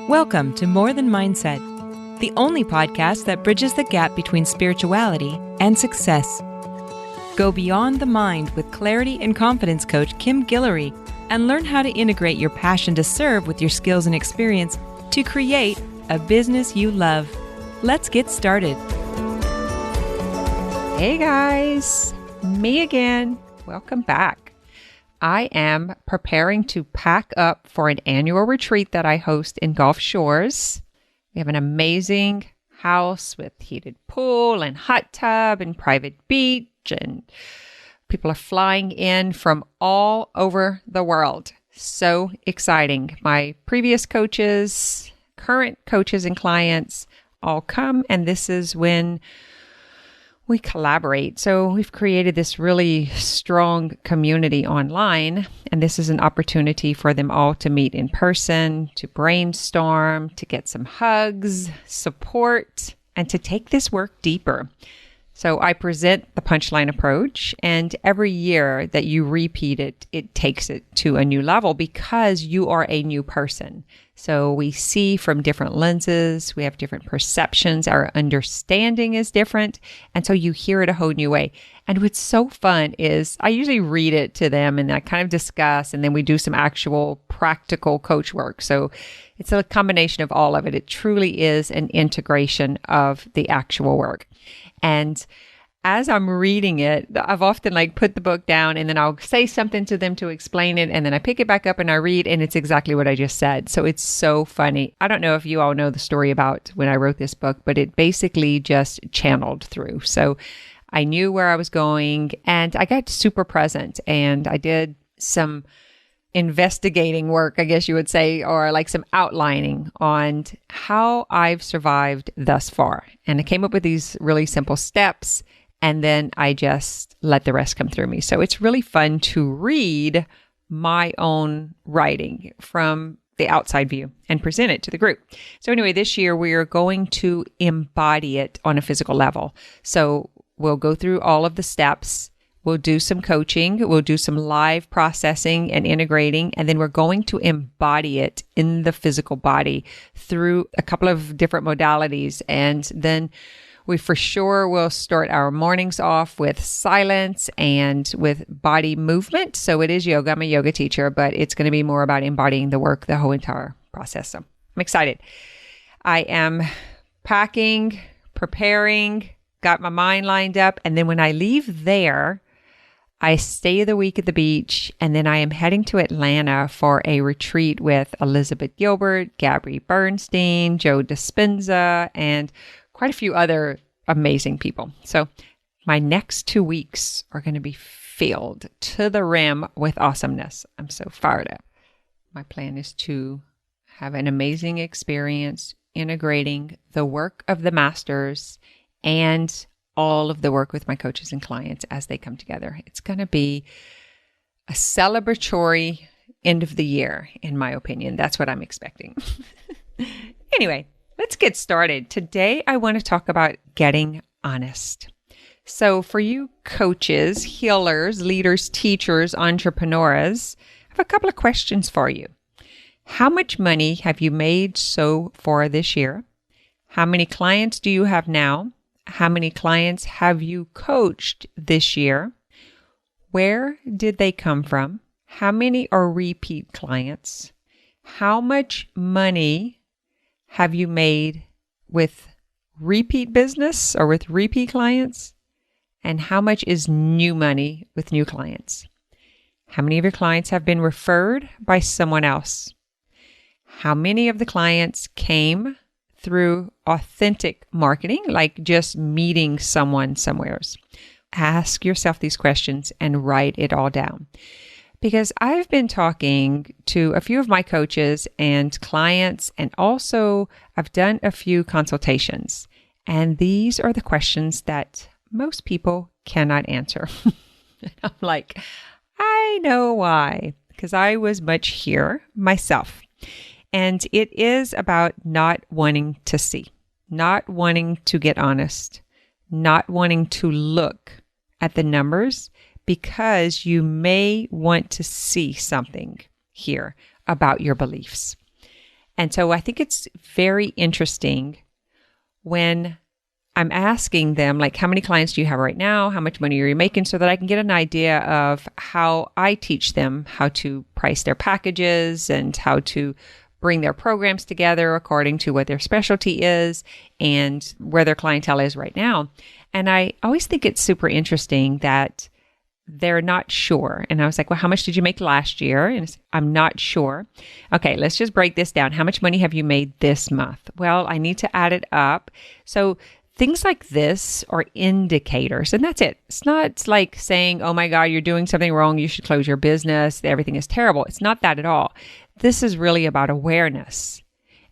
Welcome to More Than Mindset, the only podcast that bridges the gap between spirituality and success. Go beyond the mind with clarity and confidence coach Kim Guillory and learn how to integrate your passion to serve with your skills and experience to create a business you love. Let's get started. Hey guys, me again. Welcome back. I am preparing to pack up for an annual retreat that I host in Gulf Shores. We have an amazing house with heated pool and hot tub and private beach, and people are flying in from all over the world. So exciting. My previous coaches, current coaches and clients all come, and this is when we collaborate. So we've created this really strong community online, and this is an opportunity for them all to meet in person, to brainstorm, to get some hugs, support, and to take this work deeper. So I present the punchline approach, and every year that you repeat it, it takes it to a new level because you are a new person. So we see from different lenses, we have different perceptions, our understanding is different, and so you hear it a whole new way. And what's so fun is I usually read it to them and I kind of discuss, and then we do some actual practical coach work. So it's a combination of all of it. It truly is an integration of the actual work. And as I'm reading it, I've often put the book down and then I'll say something to them to explain it. And then I pick it back up and I read, and it's exactly what I just said. So it's so funny. I don't know if you all know the story about when I wrote this book, but it basically just channeled through. So I knew where I was going and I got super present, and I did some investigating work, I guess you would say, or some outlining on how I've survived thus far. And I came up with these really simple steps, and then I just let the rest come through me. So it's really fun to read my own writing from the outside view and present it to the group. So anyway, this year we are going to embody it on a physical level. So we'll go through all of the steps. We'll do some coaching, we'll do some live processing and integrating, and then we're going to embody it in the physical body through a couple of different modalities. And then we for sure will start our mornings off with silence and with body movement. So it is yoga. I'm a yoga teacher, but it's going to be more about embodying the work, the whole entire process. So I'm excited. I am packing, preparing, got my mind lined up. And then when I leave there, I stay the week at the beach, and then I am heading to Atlanta for a retreat with Elizabeth Gilbert, Gabby Bernstein, Joe Dispenza, and quite a few other amazing people. So my next 2 weeks are going to be filled to the rim with awesomeness. I'm so fired up. My plan is to have an amazing experience integrating the work of the masters and all of the work with my coaches and clients as they come together. It's going to be a celebratory end of the year, in my opinion. That's what I'm expecting. Anyway, let's get started. Today, I want to talk about getting honest. So for you coaches, healers, leaders, teachers, entrepreneurs, I have a couple of questions for you. How much money have you made so far this year? How many clients do you have now? How many clients have you coached this year? Where did they come from? How many are repeat clients? How much money have you made with repeat business or with repeat clients? And how much is new money with new clients? How many of your clients have been referred by someone else? How many of the clients came through authentic marketing, like just meeting someone somewheres? Ask yourself these questions and write it all down. Because I've been talking to a few of my coaches and clients, and also I've done a few consultations. And these are the questions that most people cannot answer. I'm like, I know why, because I was much here myself. And it is about not wanting to see, not wanting to get honest, not wanting to look at the numbers, because you may want to see something here about your beliefs. And so I think it's very interesting when I'm asking them, like, how many clients do you have right now? How much money are you making? So that I can get an idea of how I teach them how to price their packages and how to bring their programs together according to what their specialty is and where their clientele is right now. And I always think it's super interesting that they're not sure. And I was like, well, how much did you make last year? And I'm not sure. Okay, let's just break this down. How much money have you made this month? Well, I need to add it up. So things like this are indicators, and that's it. It's not like saying, oh my God, you're doing something wrong, you should close your business, everything is terrible. It's not that at all. This is really about awareness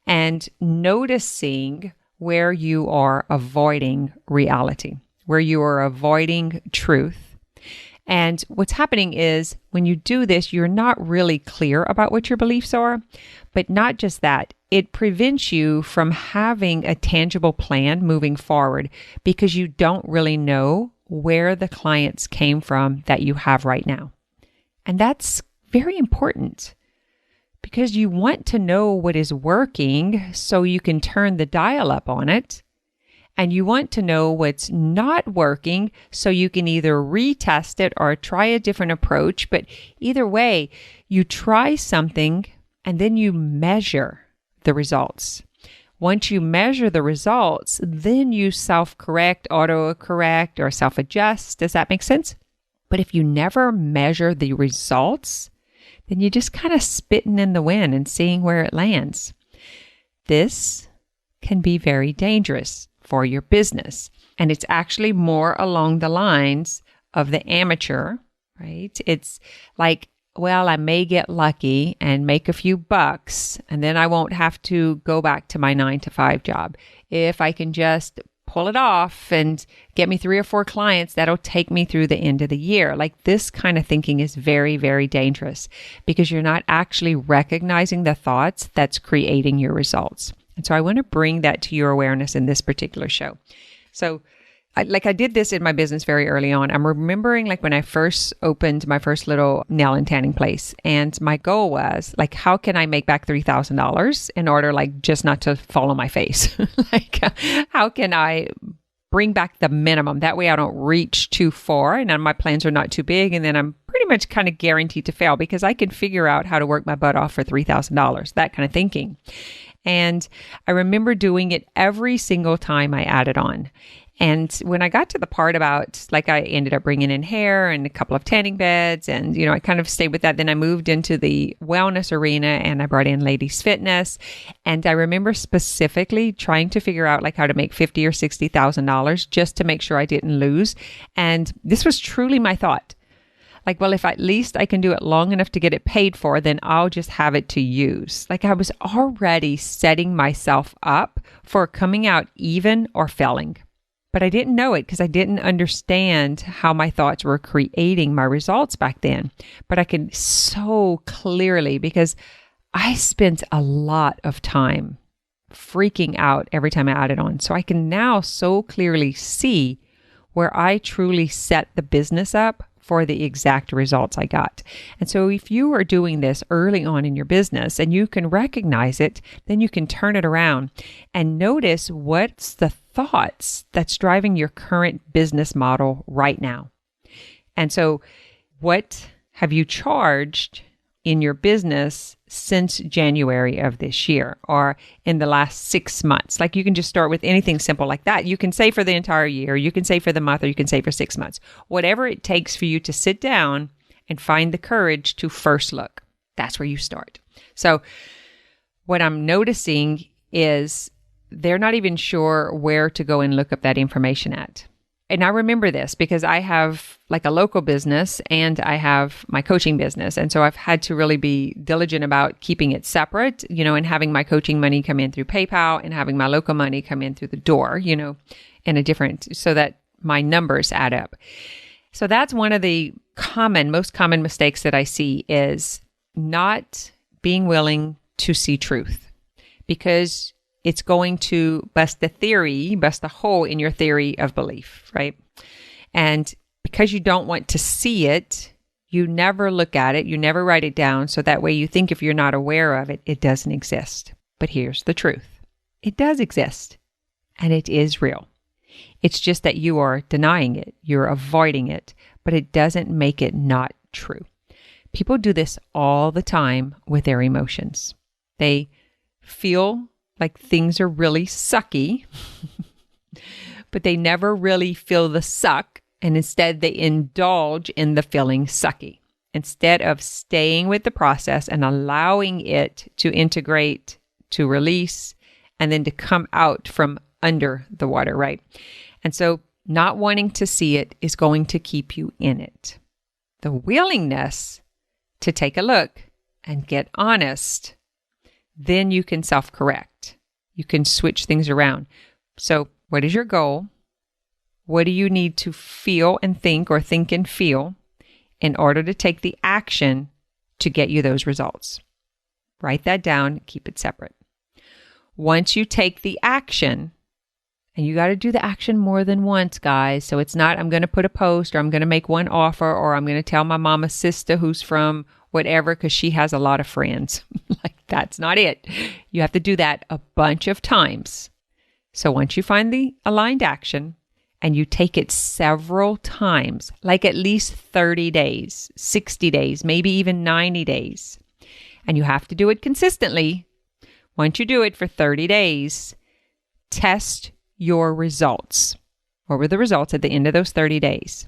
and noticing where you are avoiding reality, where you are avoiding truth. And what's happening is when you do this, you're not really clear about what your beliefs are, but not just that. It prevents you from having a tangible plan moving forward because you don't really know where the clients came from that you have right now. And that's very important because you want to know what is working so you can turn the dial up on it. And you want to know what's not working so you can either retest it or try a different approach. But either way, you try something and then you measure the results. Once you measure the results, then you self-correct, auto-correct, or self-adjust. Does that make sense? But if you never measure the results, then you're just kind of spitting in the wind and seeing where it lands. This can be very dangerous for your business. And it's actually more along the lines of the amateur, right? It's like, well, I may get lucky and make a few bucks, and then I won't have to go back to my 9-to-5 job. If I can just pull it off and get me 3 or 4 clients, that'll take me through the end of the year. Like this kind of thinking is very, very dangerous because you're not actually recognizing the thoughts that's creating your results. And so I want to bring that to your awareness in this particular show. So I did this in my business very early on. I'm remembering like when I first opened my first little nail and tanning place, and my goal was like, how can I make back $3,000 in order like just not to fall on my face? Like, how can I bring back the minimum? That way I don't reach too far and then my plans are not too big. And then I'm pretty much kind of guaranteed to fail because I can figure out how to work my butt off for $3,000, that kind of thinking. And I remember doing it every single time I added on. And when I got to the part about, like, I ended up bringing in hair and a couple of tanning beds and, I kind of stayed with that. Then I moved into the wellness arena and I brought in ladies fitness. And I remember specifically trying to figure out like how to make $50,000 or $60,000 just to make sure I didn't lose. And this was truly my thought. Like, well, if at least I can do it long enough to get it paid for, then I'll just have it to use. Like I was already setting myself up for coming out even or failing. But I didn't know it because I didn't understand how my thoughts were creating my results back then. But I can so clearly, because I spent a lot of time freaking out every time I added on. So I can now so clearly see where I truly set the business up for the exact results I got. And so if you are doing this early on in your business and you can recognize it, then you can turn it around and notice what's the thoughts that's driving your current business model right now. And so what have you charged in your business since January of this year or in the last 6 months? Like you can just start with anything simple like that. You can say for the entire year, you can say for the month, or you can say for 6 months. Whatever it takes for you to sit down and find the courage to first look. That's where you start. So what I'm noticing is they're not even sure where to go and look up that information at. And I remember this because I have like a local business and I have my coaching business. And so I've had to really be diligent about keeping it separate, and having my coaching money come in through PayPal and having my local money come in through the door, in a different, so that my numbers add up. So that's one of the most common mistakes that I see is not being willing to see truth, because it's going to bust a hole in your theory of belief, right? And because you don't want to see it, you never look at it, you never write it down. So that way you think if you're not aware of it, it doesn't exist. But here's the truth. It does exist, and it is real. It's just that you are denying it, you're avoiding it, but it doesn't make it not true. People do this all the time with their emotions. They feel like things are really sucky, but they never really feel the suck, and instead they indulge in the feeling sucky, instead of staying with the process and allowing it to integrate, to release, and then to come out from under the water, right? And so not wanting to see it is going to keep you in it. The willingness to take a look and get honest, then you can self-correct. You can switch things around. So what is your goal? What do you need to feel and think, or think and feel, in order to take the action to get you those results? Write that down, keep it separate. Once you take the action, and you got to do the action more than once, guys. So it's not, I'm going to put a post, or I'm going to make one offer, or I'm going to tell my mama's sister who's from whatever, because she has a lot of friends. Like, that's not it. You have to do that a bunch of times. So once you find the aligned action and you take it several times, like at least 30 days, 60 days, maybe even 90 days, and you have to do it consistently. Once you do it for 30 days, test your results. What were the results at the end of those 30 days?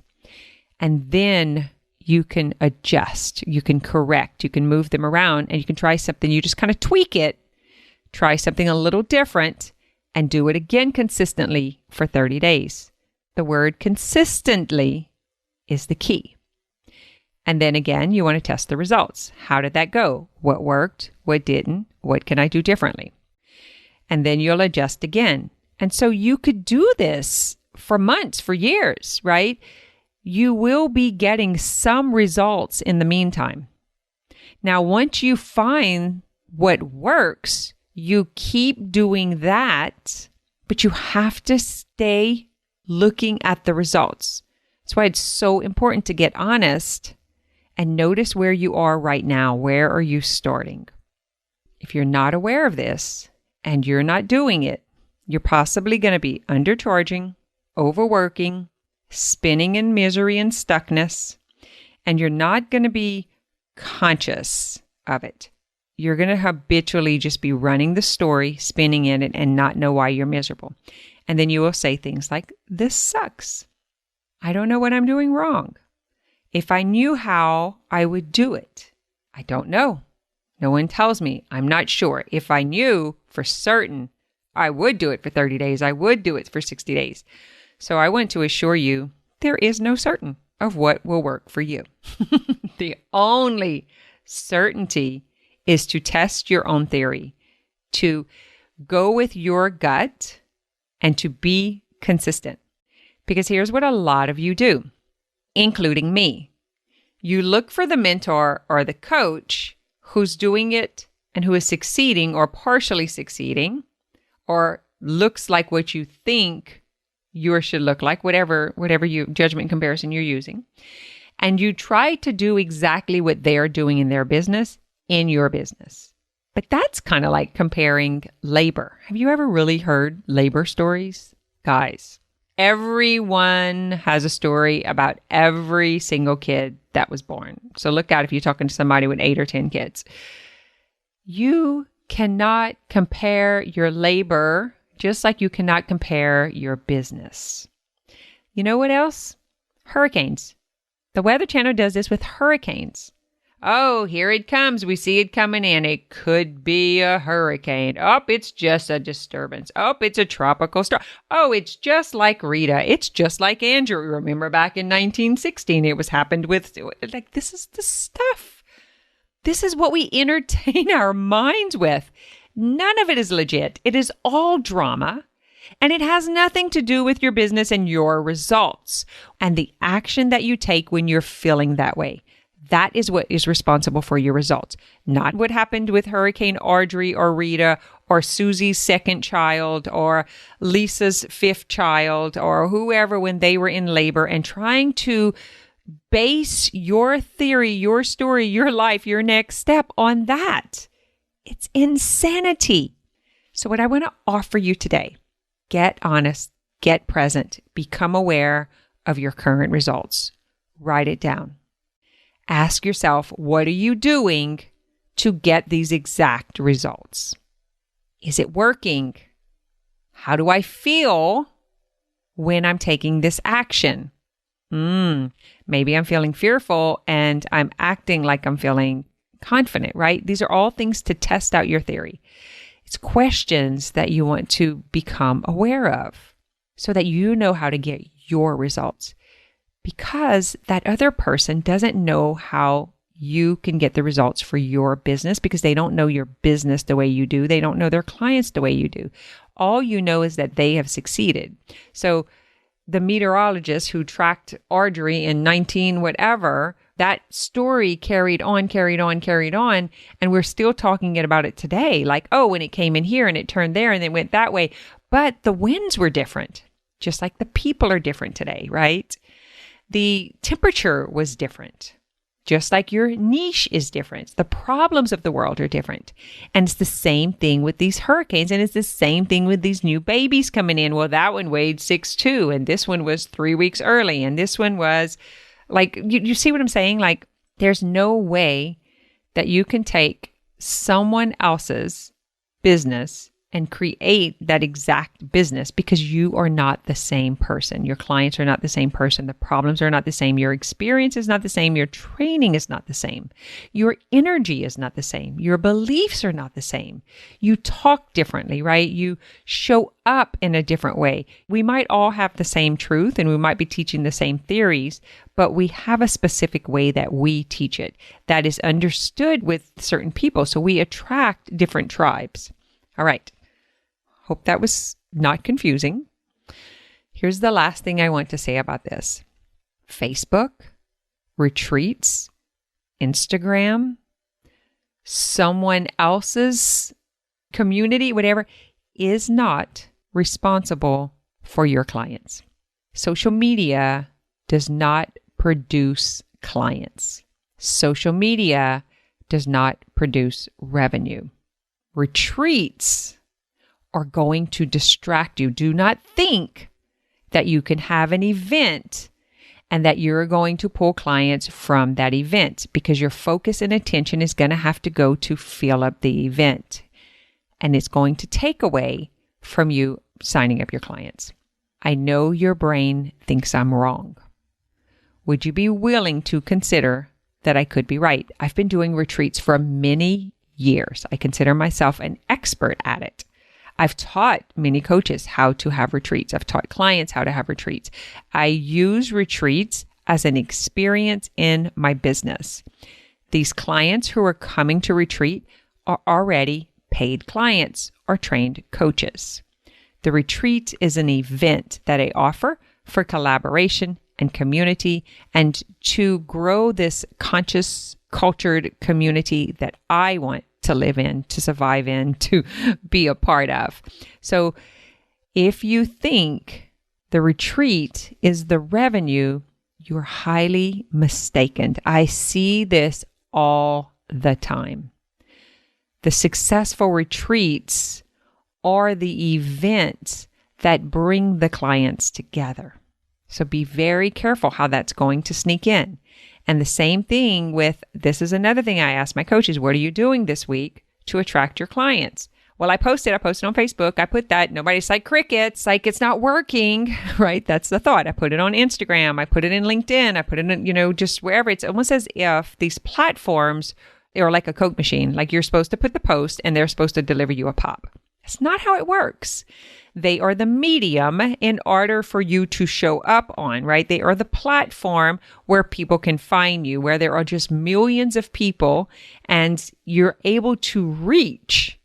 And then you can adjust, you can correct, you can move them around, and you can try something. You just kind of tweak it, try something a little different, and do it again consistently for 30 days. The word consistently is the key. And then again, you want to test the results. How did that go? What worked? What didn't? What can I do differently? And then you'll adjust again. And so you could do this for months, for years, right? You will be getting some results in the meantime. Now, once you find what works, you keep doing that, but you have to stay looking at the results. That's why it's so important to get honest and notice where you are right now. Where are you starting? If you're not aware of this and you're not doing it, you're possibly going to be undercharging, overworking, spinning in misery and stuckness, and you're not going to be conscious of it. You're going to habitually just be running the story, spinning in it, and not know why you're miserable. And then you will say things like, this sucks. I don't know what I'm doing wrong. If I knew how, I would do it. I don't know. No one tells me. I'm not sure. If I knew for certain, I would do it for 30 days. I would do it for 60 days. So I want to assure you, there is no certain of what will work for you. The only certainty is to test your own theory, to go with your gut, and to be consistent. Because here's what a lot of you do, including me. You look for the mentor or the coach who's doing it and who is succeeding or partially succeeding, or looks like what you think yours should look like, whatever you judgment comparison you're using. And you try to do exactly what they're doing in their business in your business. But that's kind of like comparing labor. Have you ever really heard labor stories? Guys, everyone has a story about every single kid that was born. So look out if you're talking to somebody with 8 or 10 kids. You cannot compare your labor just like you cannot compare your business. You know what else? Hurricanes. The Weather Channel does this with hurricanes. Oh, here it comes. We see it coming in. It could be a hurricane. Oh, it's just a disturbance. Oh, it's a tropical storm. Oh, it's just like Rita. It's just like Andrew. Remember back in 1916, it was happened with, like, this is the stuff. This is what we entertain our minds with. None of it is legit. It is all drama, and it has nothing to do with your business and your results and the action that you take when you're feeling that way. That is what is responsible for your results, not what happened with Hurricane Audrey or Rita or Susie's second child or Lisa's 5th child or whoever when they were in labor, and trying to base your theory, your story, your life, your next step on that. It's insanity. So what I want to offer you today, get honest, get present, become aware of your current results. Write it down. Ask yourself, what are you doing to get these exact results? Is it working? How do I feel when I'm taking this action? Maybe I'm feeling fearful and I'm acting like I'm feeling confident, right? These are all things to test out your theory. It's questions that you want to become aware of so that you know how to get your results. Because that other person doesn't know how you can get the results for your business because they don't know your business the way you do. They don't know their clients the way you do. All you know is that they have succeeded. So the meteorologist who tracked Audrey in 19 whatever, that story carried on, and we're still talking about it today. Like, oh, when it came in here and it turned there and it went that way. But the winds were different, just like the people are different today, right? The temperature was different, just like your niche is different. The problems of the world are different. And it's the same thing with these hurricanes. And it's the same thing with these new babies coming in. Well, that one weighed 6'2", and this one was 3 weeks early. And this one was like, you see what I'm saying? Like, there's no way that you can take someone else's business and create that exact business because you are not the same person. Your clients are not the same person. The problems are not the same. Your experience is not the same. Your training is not the same. Your energy is not the same. Your beliefs are not the same. You talk differently, right? You show up in a different way. We might all have the same truth and we might be teaching the same theories, but we have a specific way that we teach it that is understood with certain people. So we attract different tribes. All right. Hope that was not confusing. Here's the last thing I want to say about this. Facebook, retreats, Instagram, someone else's community, whatever, is not responsible for your clients. Social media does not produce clients. Social media does not produce revenue. Retreats are going to distract you. Do not think that you can have an event and that you're going to pull clients from that event because your focus and attention is going to have to go to fill up the event. And it's going to take away from you signing up your clients. I know your brain thinks I'm wrong. Would you be willing to consider that I could be right? I've been doing retreats for many years. I consider myself an expert at it. I've taught many coaches how to have retreats. I've taught clients how to have retreats. I use retreats as an experience in my business. These clients who are coming to retreat are already paid clients or trained coaches. The retreat is an event that I offer for collaboration and community and to grow this conscious, cultured community that I want to live in, to survive in, to be a part of. So if you think the retreat is the revenue, you're highly mistaken. I see this all the time. The successful retreats are the events that bring the clients together. So be very careful how that's going to sneak in. And the same thing with, this is another thing I ask my coaches, what are you doing this week to attract your clients? Well, I posted on Facebook. I put that, nobody's like crickets, like it's not working, right? That's the thought. I put it on Instagram. I put it in LinkedIn. I put it in, just wherever. It's almost as if these platforms are like a Coke machine. Like you're supposed to put the post and they're supposed to deliver you a pop. That's not how it works. They are the medium in order for you to show up on, right? They are the platform where people can find you, where there are just millions of people and you're able to reach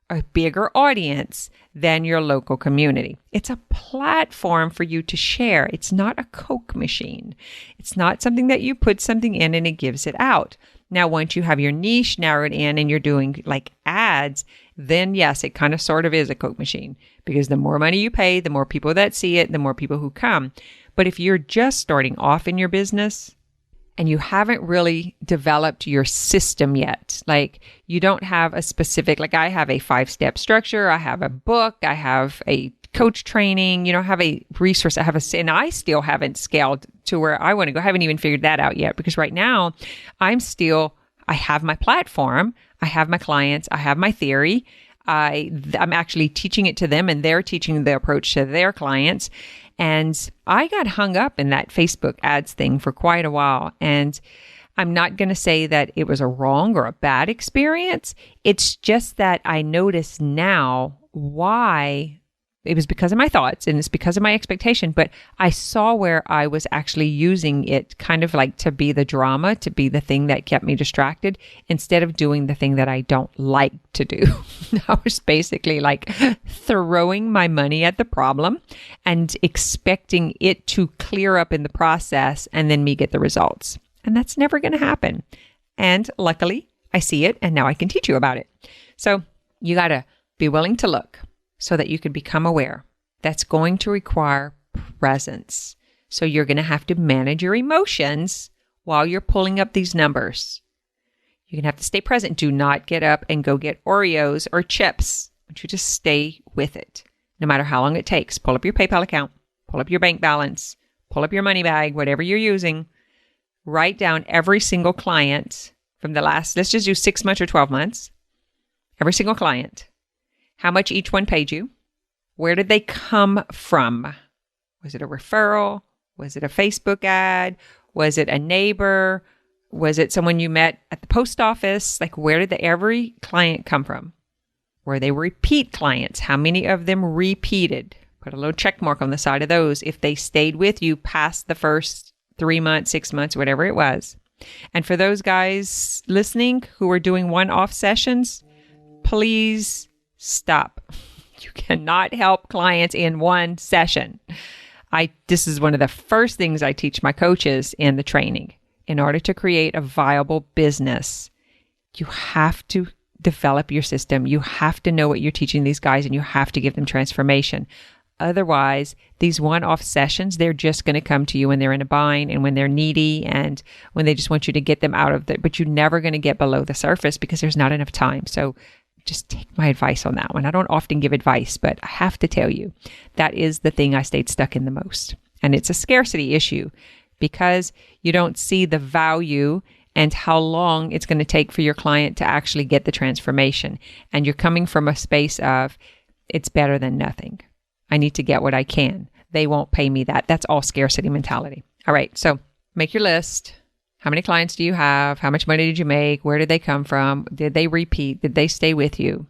a bigger audience than your local community. It's a platform for you to share. It's not a Coke machine. It's not something that you put something in and it gives it out. Now, once you have your niche narrowed in and you're doing like ads, then yes, it kind of sort of is a Coke machine because the more money you pay, the more people that see it, the more people who come. But if you're just starting off in your business, and you haven't really developed your system yet. Like you don't have a specific, like I have a 5-step structure. I have a book. I have a coach training, I have a resource. And I still haven't scaled to where I want to go. I haven't even figured that out yet because right now I have my platform. I have my clients. I have my theory. I'm actually teaching it to them and they're teaching the approach to their clients. And I got hung up in that Facebook ads thing for quite a while. And I'm not going to say that it was a wrong or a bad experience. It's just that I notice now why. It was because of my thoughts and it's because of my expectation, but I saw where I was actually using it kind of like to be the drama, to be the thing that kept me distracted instead of doing the thing that I don't like to do. I was basically like throwing my money at the problem and expecting it to clear up in the process and then me get the results. And that's never going to happen. And luckily I see it and now I can teach you about it. So you got to be willing to look so that you can become aware. That's going to require presence. So you're going to have to manage your emotions while you're pulling up these numbers. You're going to have to stay present. Do not get up and go get Oreos or chips. I want you to stay with it, no matter how long it takes. Pull up your PayPal account, pull up your bank balance, pull up your money bag, whatever you're using. Write down every single client from the last, let's just do 6 months or 12 months. Every single client. How much each one paid you? Where did they come from? Was it a referral? Was it a Facebook ad? Was it a neighbor? Was it someone you met at the post office? Like, where did every client come from? Were they repeat clients? How many of them repeated? Put a little check mark on the side of those if they stayed with you past the first 3 months, 6 months, whatever it was. And for those guys listening who are doing one-off sessions, please stop. You cannot help clients in one session. This is one of the first things I teach my coaches in the training. In order to create a viable business, you have to develop your system. You have to know what you're teaching these guys and you have to give them transformation. Otherwise, these one-off sessions, they're just going to come to you when they're in a bind and when they're needy and when they just want you to get them out of it. But you're never going to get below the surface because there's not enough time. So just take my advice on that one. I don't often give advice, but I have to tell you, that is the thing I stayed stuck in the most. And it's a scarcity issue because you don't see the value and how long it's going to take for your client to actually get the transformation. And you're coming from a space of, it's better than nothing. I need to get what I can. They won't pay me that. That's all scarcity mentality. All right. So make your list. How many clients do you have? How much money did you make? Where did they come from? Did they repeat? Did they stay with you?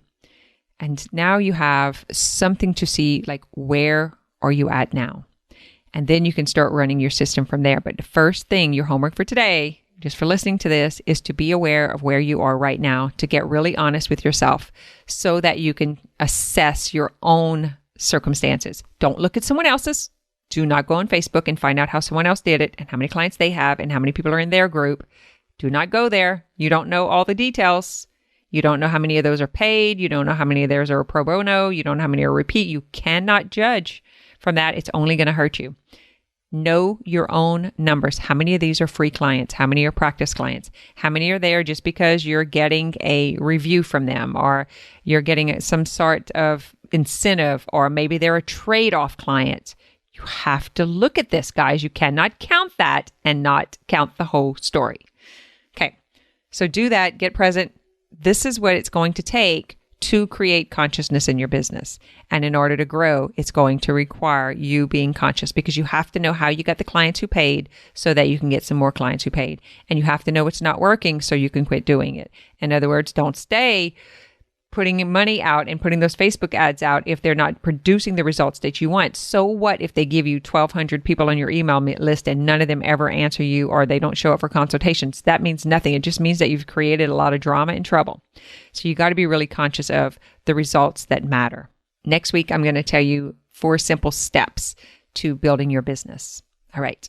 And now you have something to see, like, where are you at now? And then you can start running your system from there. But the first thing, your homework for today, just for listening to this, is to be aware of where you are right now, to get really honest with yourself so that you can assess your own circumstances. Don't look at someone else's. Do not go on Facebook and find out how someone else did it and how many clients they have and how many people are in their group. Do not go there. You don't know all the details. You don't know how many of those are paid. You don't know how many of theirs are pro bono. You don't know how many are repeat. You cannot judge from that. It's only going to hurt you. Know your own numbers. How many of these are free clients? How many are practice clients? How many are there just because you're getting a review from them or you're getting some sort of incentive, or maybe they're a trade-off client? You have to look at this, guys. You cannot count that and not count the whole story. Okay, so do that. Get present. This is what it's going to take to create consciousness in your business. And in order to grow, it's going to require you being conscious because you have to know how you got the clients who paid so that you can get some more clients who paid. And you have to know what's not working so you can quit doing it. In other words, don't stay putting money out and putting those Facebook ads out if they're not producing the results that you want. So what if they give you 1,200 people on your email list and none of them ever answer you or they don't show up for consultations? That means nothing. It just means that you've created a lot of drama and trouble. So you got to be really conscious of the results that matter. Next week, I'm going to tell you 4 simple steps to building your business. All right.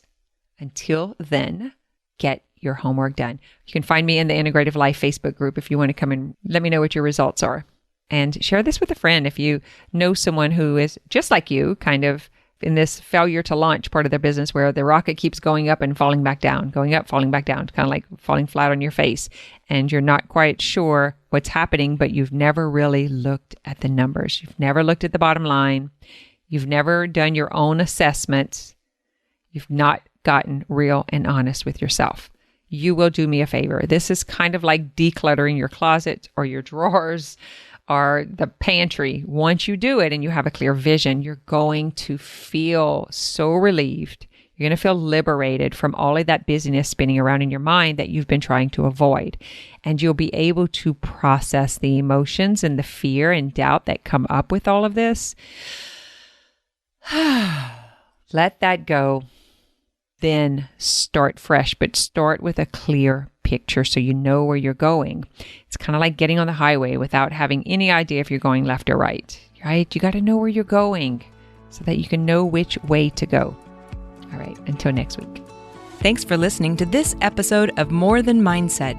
Until then, get your homework done. You can find me in the Integrative Life Facebook group if you want to come and let me know what your results are. And share this with a friend if you know someone who is just like you, kind of in this failure to launch part of their business where the rocket keeps going up and falling back down, going up, falling back down, kind of like falling flat on your face. And you're not quite sure what's happening, but you've never really looked at the numbers. You've never looked at the bottom line. You've never done your own assessments. You've not gotten real and honest with yourself. You will do me a favor. This is kind of like decluttering your closet or your drawers or the pantry. Once you do it and you have a clear vision, you're going to feel so relieved. You're going to feel liberated from all of that busyness spinning around in your mind that you've been trying to avoid. And you'll be able to process the emotions and the fear and doubt that come up with all of this. Let that go. Then start fresh, but start with a clear picture so you know where you're going. It's kind of like getting on the highway without having any idea if you're going left or right. Right? You got to know where you're going so that you can know which way to go. All right, until next week. Thanks for listening to this episode of More Than Mindset.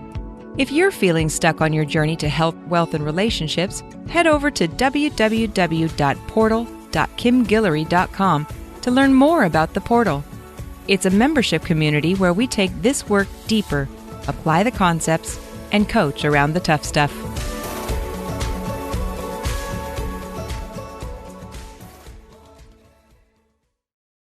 If you're feeling stuck on your journey to health, wealth, and relationships, head over to www.portal.kimguillory.com to learn more about the portal. It's a membership community where we take this work deeper, apply the concepts, and coach around the tough stuff.